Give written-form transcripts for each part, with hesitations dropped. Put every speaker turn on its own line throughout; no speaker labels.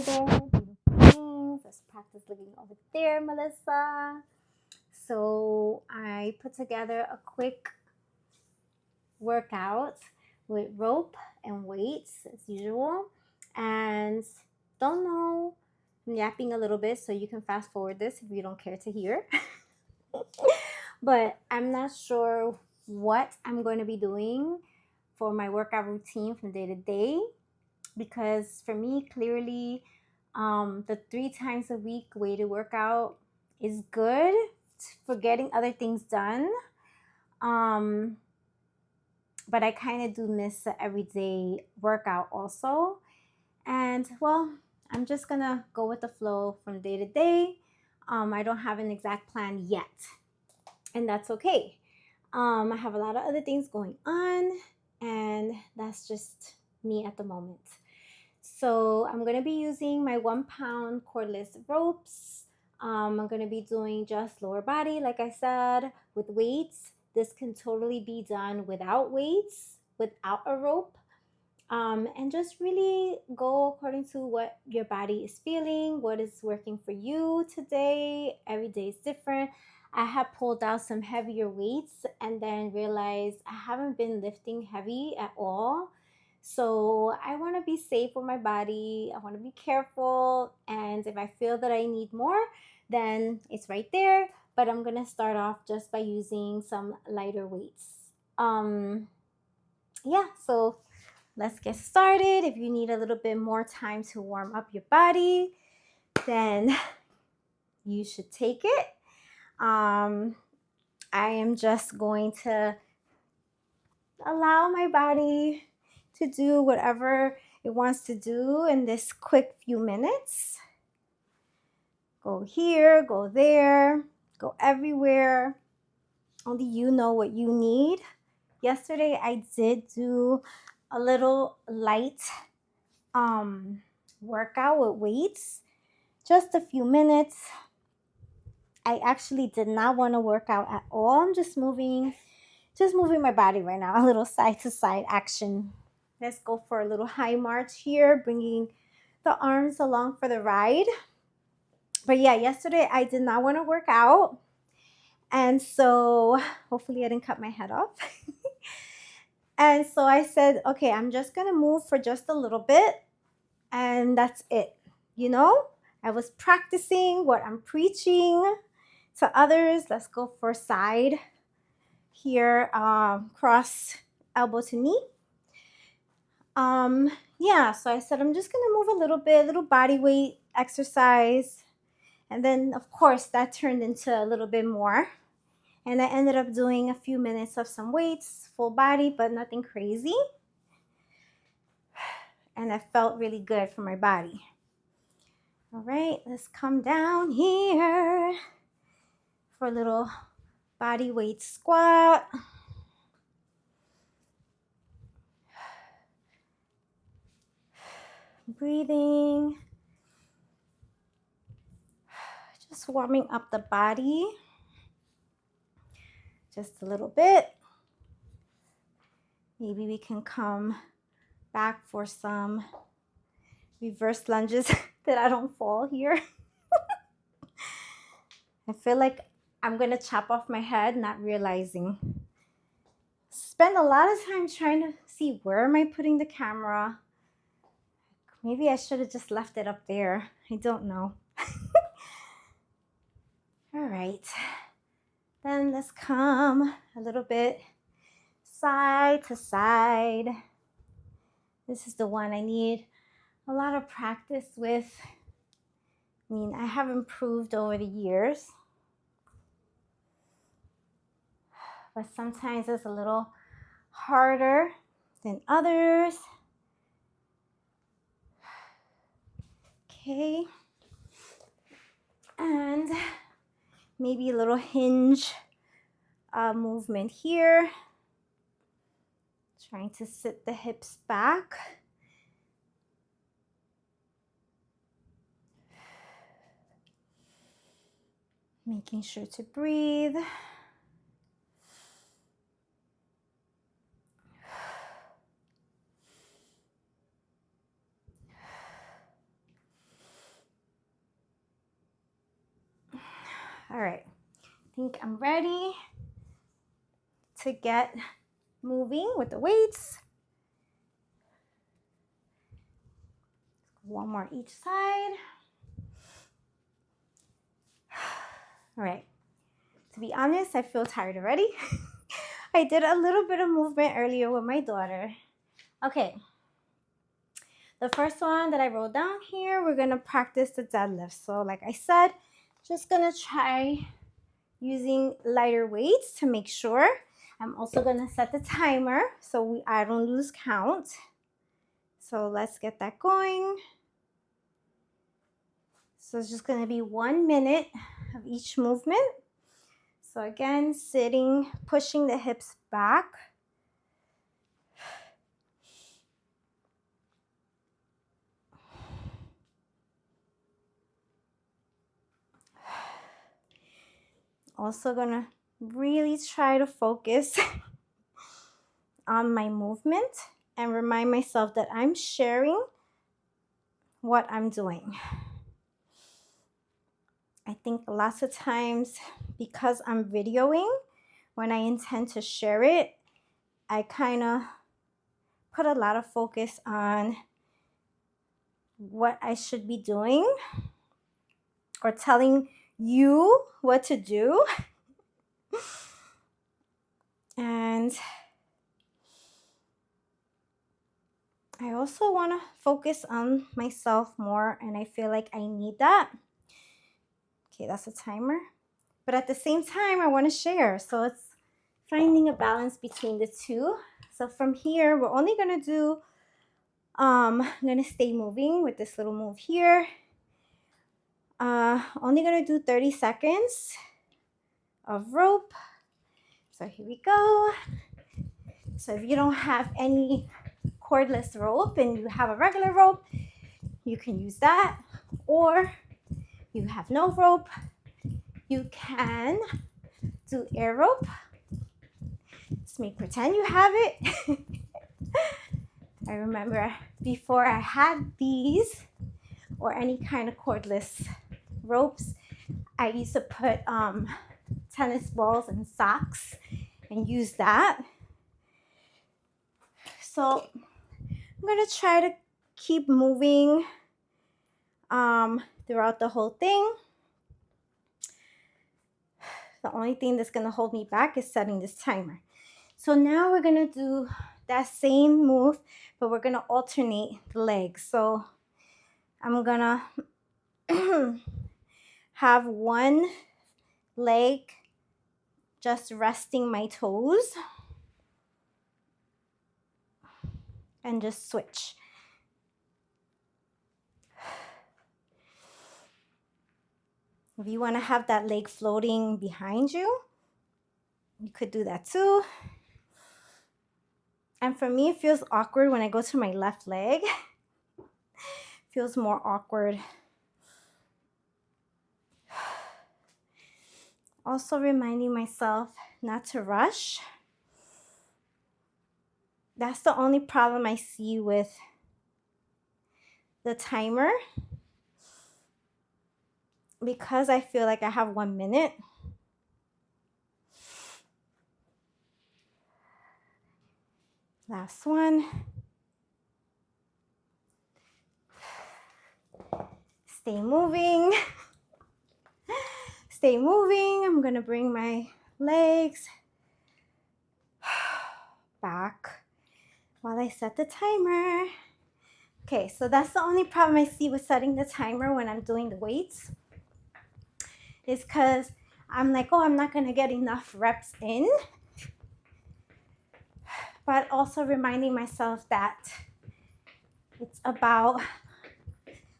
Hi there, beautiful beings. Let's practice looking over there, Melissa. So I put together a quick workout with rope and weights as usual. And don't know, I'm yapping a little bit, so you can fast forward this if you don't care to hear. But I'm not sure what I'm going to be doing for my workout routine from day to day, because for me, clearly, the 3 times a week weighted workout is good for getting other things done. But I kind of do miss the everyday workout also. And well, I'm just gonna go with the flow from day to day. I don't have an exact plan yet, and that's okay. I have a lot of other things going on, and that's just me at the moment. So I'm going to be using my 1 pound cordless ropes. I'm going to be doing just lower body, like I said, with weights. This can totally be done without weights, without a rope. And just really go according to what your body is feeling, what is working for you today. Every day is different. I have pulled out some heavier weights and then realized I haven't been lifting heavy at all. So I want to be safe with my body. I want to be careful. And if I feel that I need more, then it's right there. But I'm going to start off just by using some lighter weights. Yeah, so let's get started. If you need a little bit more time to warm up your body, then you should take it. I am just going to allow my body to do whatever it wants to do in this quick few minutes. Go here, go there, go everywhere. Only you know what you need. Yesterday I did do a little light workout with weights, just a few minutes. I actually did not want to work out at all. I'm just moving my body right now, a little side to side action. Let's go for a little high march here, bringing the arms along for the ride. But yeah, yesterday I did not want to work out, and so hopefully I didn't cut my head off. And so I said, okay, I'm just gonna move for just a little bit, and that's it. I was practicing what I'm preaching to others. Let's go for side here, cross elbow to knee. Yeah, so I said I'm just gonna move a little bit, little body weight exercise. And then of course that turned into a little bit more. And I ended up doing a few minutes of some weights, full body, but nothing crazy. And it felt really good for my body. All right, let's come down here for a little body weight squat. Breathing. Just warming up the body. Just a little bit. Maybe we can come back for some reverse lunges that I don't fall here. I feel like I'm going to chop off my head, not realizing. Spend a lot of time trying to see where am I putting the camera. Maybe I should have just left it up there. I don't know. All right. Then let's come a little bit side to side. This is the one I need a lot of practice with. I mean, I have improved over the years, but sometimes it's a little harder than others. Okay. And maybe a little hinge movement here. Trying to sit the hips back. Making sure to breathe. All right, I think I'm ready to get moving with the weights. One more each side. All right, to be honest, I feel tired already. I did a little bit of movement earlier with my daughter. Okay, the first one that I wrote down here, we're gonna practice the deadlift. So like I said, just gonna try using lighter weights to make sure. I'm also gonna set the timer so I don't lose count. So let's get that going. So it's just gonna be 1 minute of each movement. So again, sitting, pushing the hips back. Also gonna really try to focus on my movement and remind myself that I'm sharing what I'm doing. I think lots of times because I'm videoing, when I intend to share it, I kind of put a lot of focus on what I should be doing or telling you what to do. And I also want to focus on myself more, and I feel like I need that. Okay, that's a timer. But at the same time, I want to share. So it's finding a balance between the two. So from here, we're only going to do, I'm going to stay moving with this little move here. Only going to do 30 seconds of rope. So here we go. So if you don't have any cordless rope and you have a regular rope, you can use that. Or you have no rope, you can do air rope. Just make pretend you have it. I remember before I had these or any kind of cordless ropes, I used to put tennis balls and socks and use that. So I'm gonna try to keep moving throughout the whole thing. The only thing that's gonna hold me back is setting this timer. So now we're gonna do that same move, but we're gonna alternate the legs. So I'm gonna have one leg just resting my toes and just switch. If you want to have that leg floating behind you, you could do that too. And for me, it feels awkward when I go to my left leg. It feels more awkward. Also reminding myself not to rush. That's the only problem I see with the timer. Because I feel like I have 1 minute. Last one. Stay moving. Stay moving. I'm gonna bring my legs back while I set the timer. Okay, so that's the only problem I see with setting the timer when I'm doing the weights. Is because I'm like, oh, I'm not gonna get enough reps in. But also reminding myself that it's about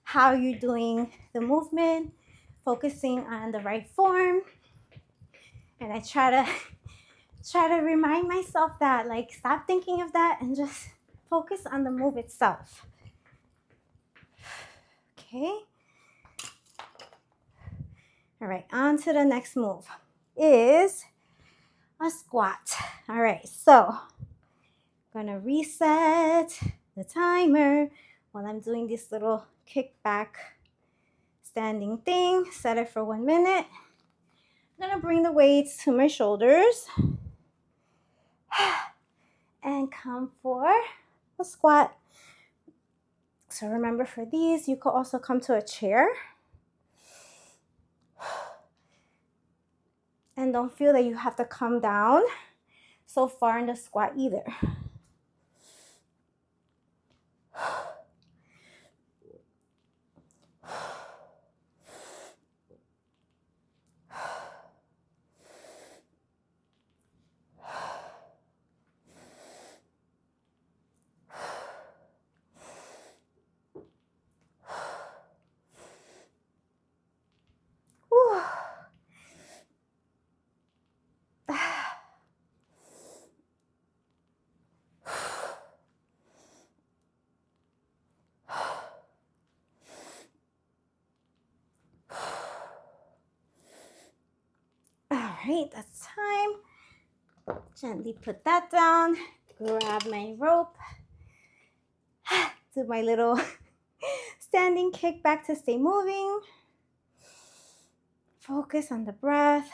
how you're doing the movement, focusing on the right form. And I try to remind myself that, like, stop thinking of that and just focus on the move itself. Okay. All right, on to the next move is a squat. All right, so I'm gonna reset the timer while I'm doing this little kickback standing thing. Set it for 1 minute. I'm gonna bring the weights to my shoulders and come for a squat. So remember, for these, you could also come to a chair. And don't feel that you have to come down so far in the squat either. Whew. All right, that's time. Gently put that down. Grab my rope. Do my little standing kick back to stay moving. Focus on the breath.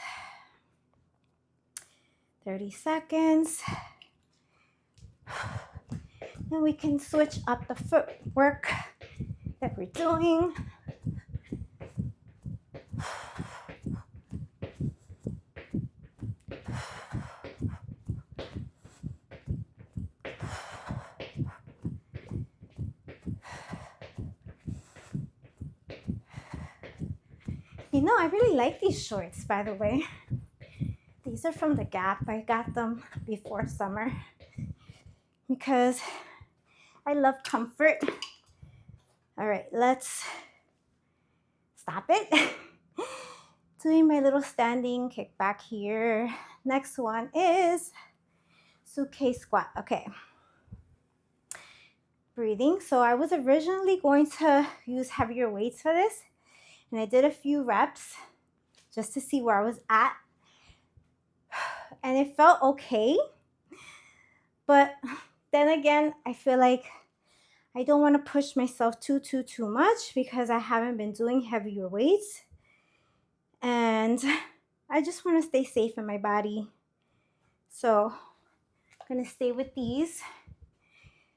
30 seconds. Then we can switch up the footwork that we're doing. You know, I really like these shorts, by the way. These are from the Gap. I got them before summer because I love comfort. All right, let's stop it. Doing my little standing kick back here. Next one is suitcase squat. Okay. Breathing. So I was originally going to use heavier weights for this, and I did a few reps just to see where I was at. And it felt okay. But then again, I feel like I don't want to push myself too much because I haven't been doing heavier weights. And I just want to stay safe in my body. So I'm going to stay with these.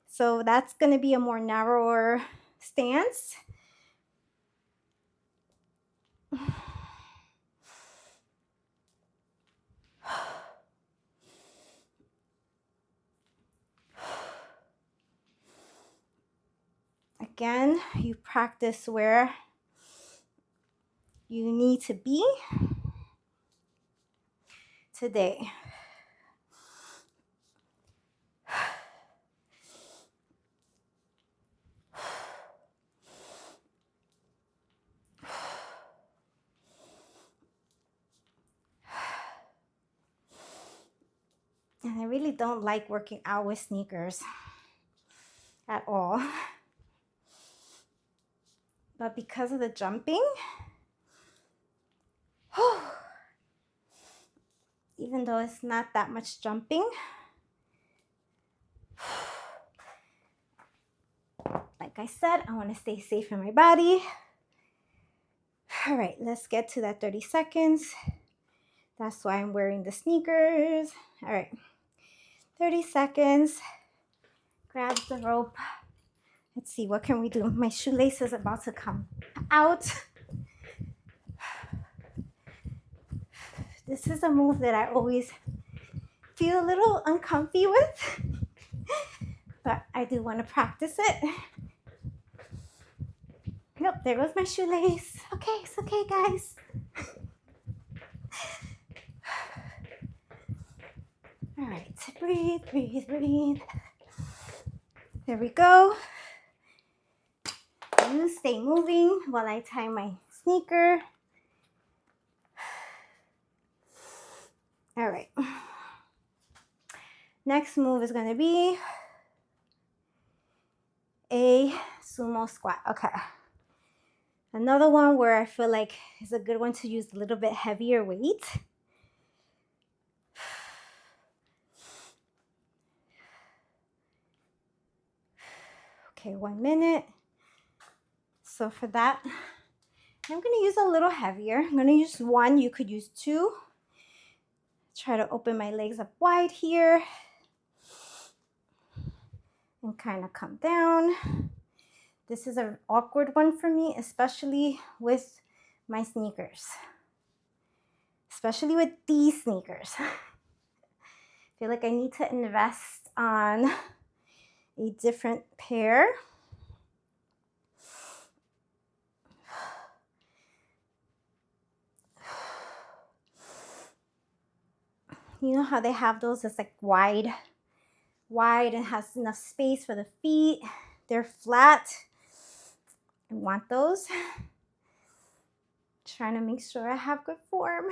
So that's going to be a more narrower stance. Again, you practice where you need to be today. And I really don't like working out with sneakers at all. But because of the jumping, even though it's not that much jumping, like I said, I want to stay safe in my body. All right, let's get to that 30 seconds. That's why I'm wearing the sneakers. All right, 30 seconds. Grab the rope. Let's see, what can we do? My shoelace is about to come out. This is a move that I always feel a little uncomfy with, but I do want to practice it. Yep, there goes my shoelace. Okay, it's okay, guys. All right, breathe, breathe, breathe. There we go. You stay moving while I tie my sneaker. All right. Next move is going to be a sumo squat. Okay. Another one where I feel like is a good one to use a little bit heavier weight. Okay, 1 minute. So for that, I'm going to use a little heavier. I'm going to use one. You could use two. Try to open my legs up wide here and kind of come down. This is an awkward one for me, especially with my sneakers. Especially with these sneakers. I feel like I need to invest on a different pair. You know how they have those that's like wide and has enough space for the feet. They're flat. I want those. Trying to make sure I have good form.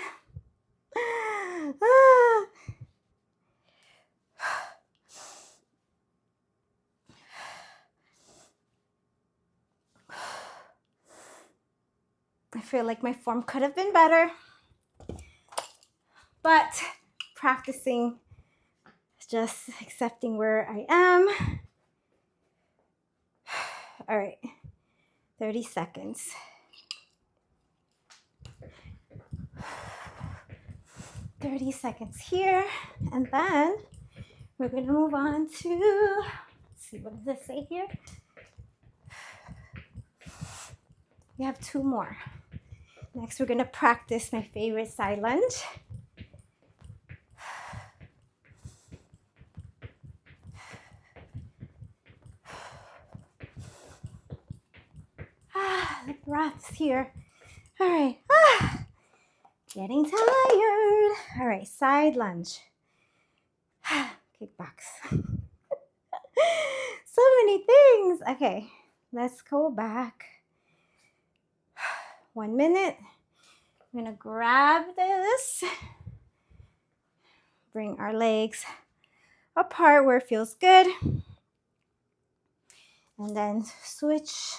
I feel like my form could have been better, but practicing, just accepting where I am. All right, 30 seconds. Here, and then we're gonna move on to, let's see, what does it say here? We have two more. Next, we're gonna practice my favorite side lunge. The breaths here. All right, getting tired. All right, side lunge. Kickbox. So many things. Okay, let's go back. 1 minute. I'm gonna grab this. Bring our legs apart where it feels good. And then switch.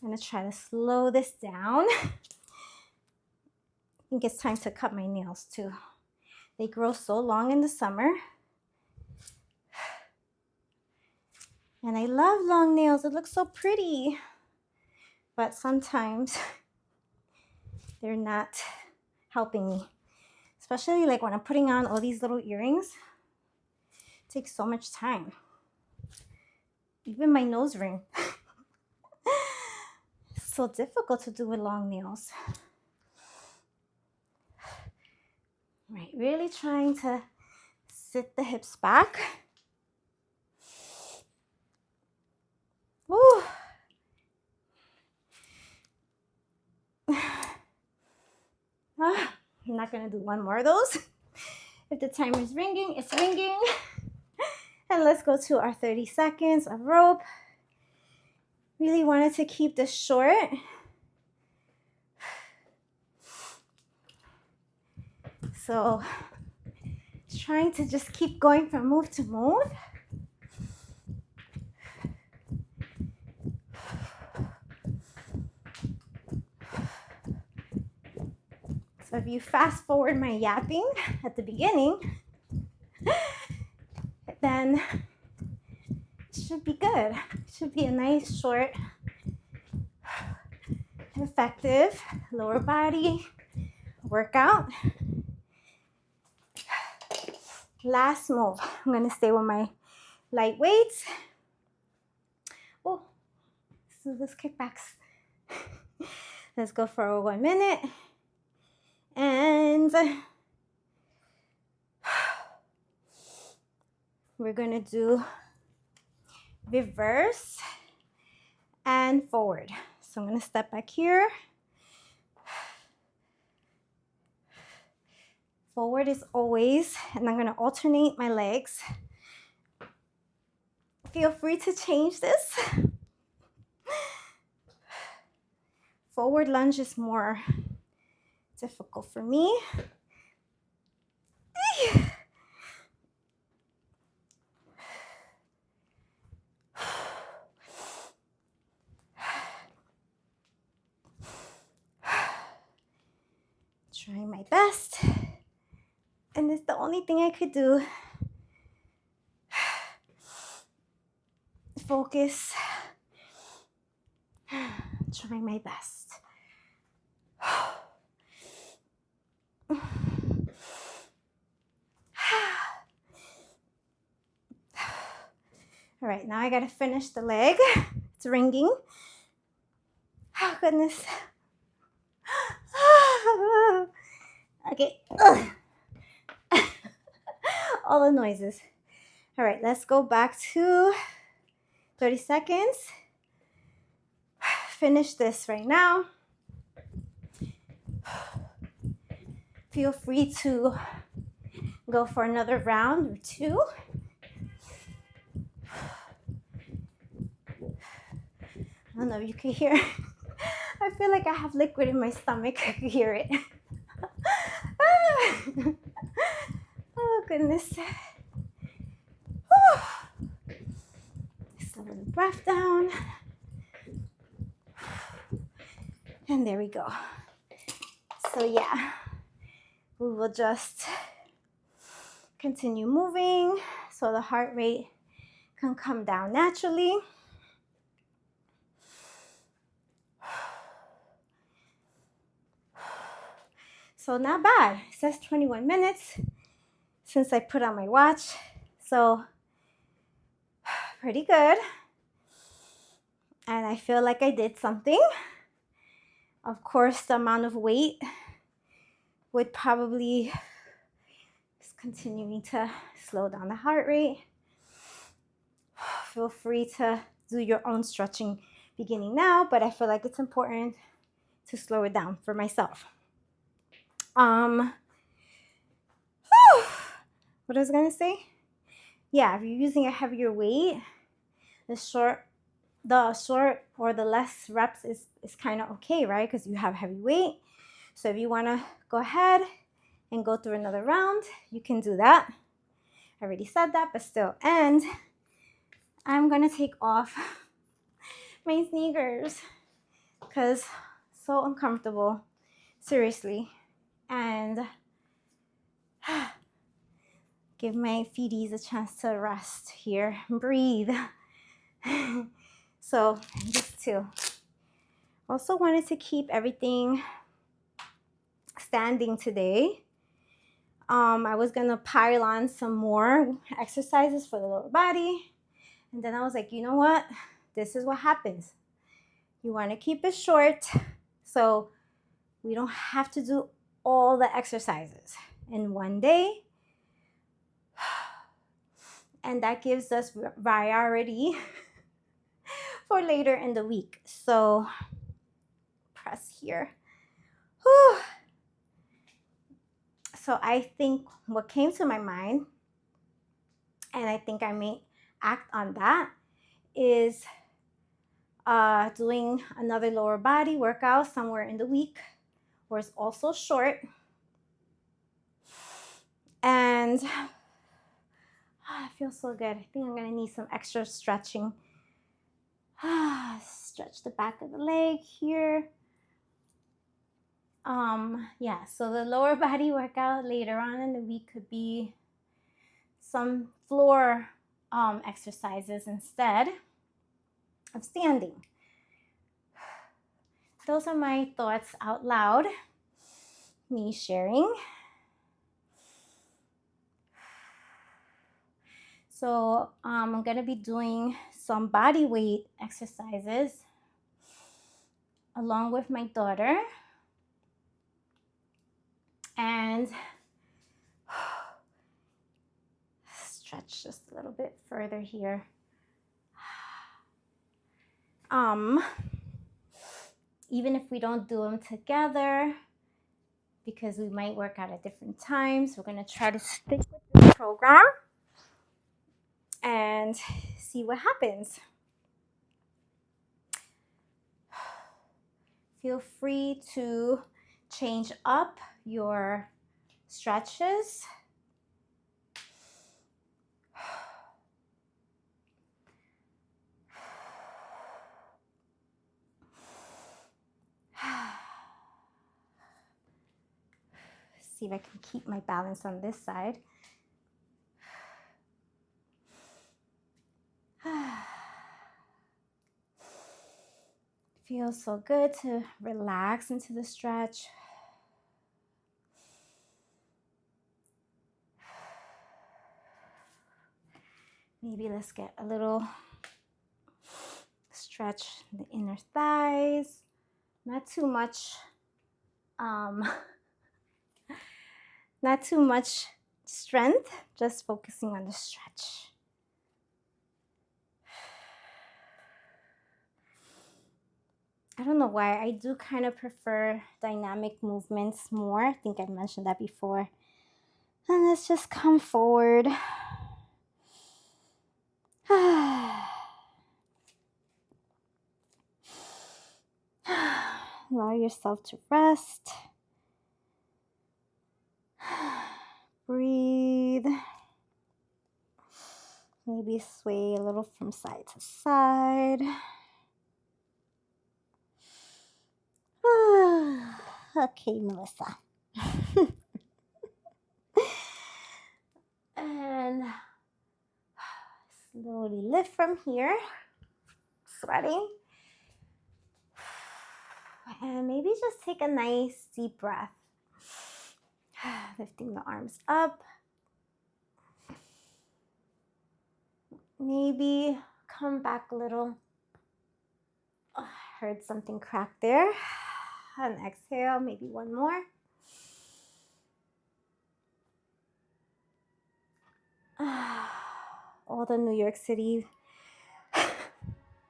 I'm gonna try to slow this down. I think it's time to cut my nails too. They grow so long in the summer. And I love long nails. It looks so pretty. But sometimes they're not helping me. Especially like when I'm putting on all these little earrings. It takes so much time. Even my nose ring. It's so difficult to do with long nails. Right, really trying to sit the hips back. Woo. I'm not gonna do one more of those. If the timer is ringing, it's ringing. And let's go to our 30 seconds of rope. Really wanted to keep this short. So trying to just keep going from move to move. So if you fast forward my yapping at the beginning, then it should be good. It should be a nice, short, effective lower body workout. Last move. I'm gonna stay with my light weights. Oh, so this kickbacks. Let's go for 1 minute. And we're gonna do reverse and forward. So I'm gonna step back here. Forward is always, and I'm gonna alternate my legs. Feel free to change this. Forward lunge is more difficult for me. Trying my best. And it's the only thing I could do. Focus. Trying my best. All right, now I gotta finish the leg. It's ringing. Oh, goodness. Okay. All the noises. All right, let's go back to 30 seconds. Finish this right now. Feel free to go for another round or two. I don't know if you can hear. I feel like I have liquid in my stomach. I can hear it. Oh, goodness. Slow the breath down. And there we go. So yeah, we will just continue moving so the heart rate can come down naturally. So not bad. It says 21 minutes since I put on my watch. So pretty good. And I feel like I did something. Of course, the amount of weight would probably just continuing to slow down the heart rate. Feel free to do your own stretching beginning now, but I feel like it's important to slow it down for myself. What was I gonna say? Yeah, if you're using a heavier weight, the short or the less reps is kind of okay, right? Because you have heavy weight. So if you want to go ahead and go through another round, you can do that. I already said that, but still. And I'm gonna take off my sneakers because so uncomfortable, seriously. And give my feeties a chance to rest here and breathe. So just to also wanted to keep everything standing today. I was gonna pile on some more exercises for the lower body, and then I was like, you know what, this is what happens. You want to keep it short so we don't have to do all the exercises in one day, and that gives us variety for later in the week. So press here. Whew. So I think what came to my mind, and I think I may act on that, is doing another lower body workout somewhere in the week where it's also short. And I feel so good. I think I'm gonna need some extra stretching. Stretch the back of the leg here. Yeah, so the lower body workout later on in the week could be some floor exercises instead of standing. Those are my thoughts out loud, me sharing. So I'm gonna be doing some body weight exercises along with my daughter. And stretch just a little bit further here. Even if we don't do them together, because we might work out at different times, we're gonna try to stick with this program and see what happens. Feel free to change up your stretches. See if I can keep my balance on this side. Feels so good to relax into the stretch. Maybe let's get a little stretch the inner thighs. Not too much, not too much strength, just focusing on the stretch. I don't know why, I do kind of prefer dynamic movements more. I think I mentioned that before. And let's just come forward. Allow yourself to rest. Breathe. Maybe sway a little from side to side. Okay, Melissa. And slowly lift from here. Sweating. And maybe just take a nice deep breath. Lifting the arms up. Maybe come back a little. Oh, I heard something crack there. And exhale, maybe one more. All the New York City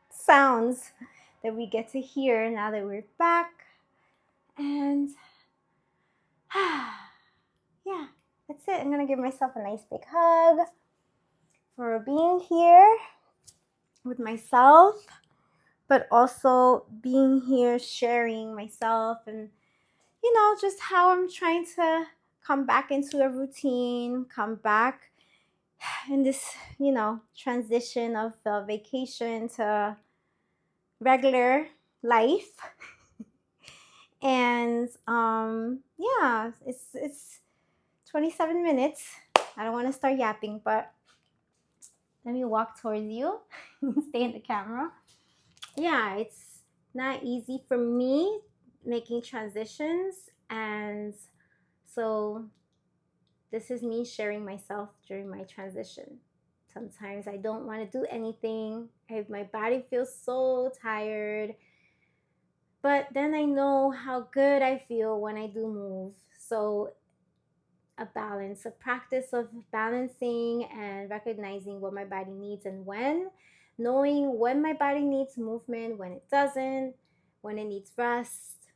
sounds that we get to hear now that we're back. And yeah, that's it. I'm gonna give myself a nice big hug for being here with myself, but also being here sharing myself and, you know, just how I'm trying to come back into a routine, come back in this, you know, transition of vacation to regular life. And yeah, it's 27 minutes. I don't want to start yapping, but let me walk towards you. Stay in the camera. Yeah, it's not easy for me making transitions, and so this is me sharing myself during my transition. Sometimes I don't want to do anything. My body feels so tired. But then I know how good I feel when I do move. So a balance, a practice of balancing and recognizing what my body needs and when, knowing when my body needs movement, when it doesn't, when it needs rest,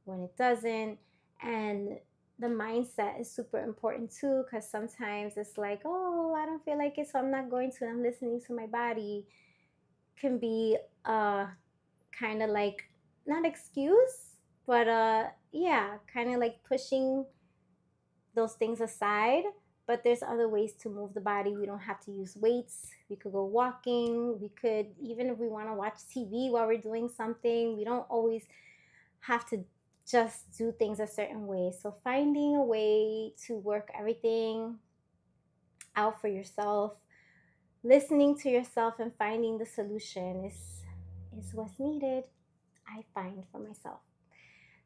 when it doesn't. And the mindset is super important too, because sometimes it's like, oh, I don't feel like it, so I'm not going to, I'm listening to my body. Can be kind of like, not excuse, but yeah, kind of like pushing those things aside. But there's other ways to move the body. We don't have to use weights. We could go walking. We could, even if we want to watch TV while we're doing something, we don't always have to just do things a certain way. So finding a way to work everything out for yourself, listening to yourself and finding the solution is what's needed, I find, for myself.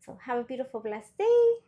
So have a beautiful, blessed day.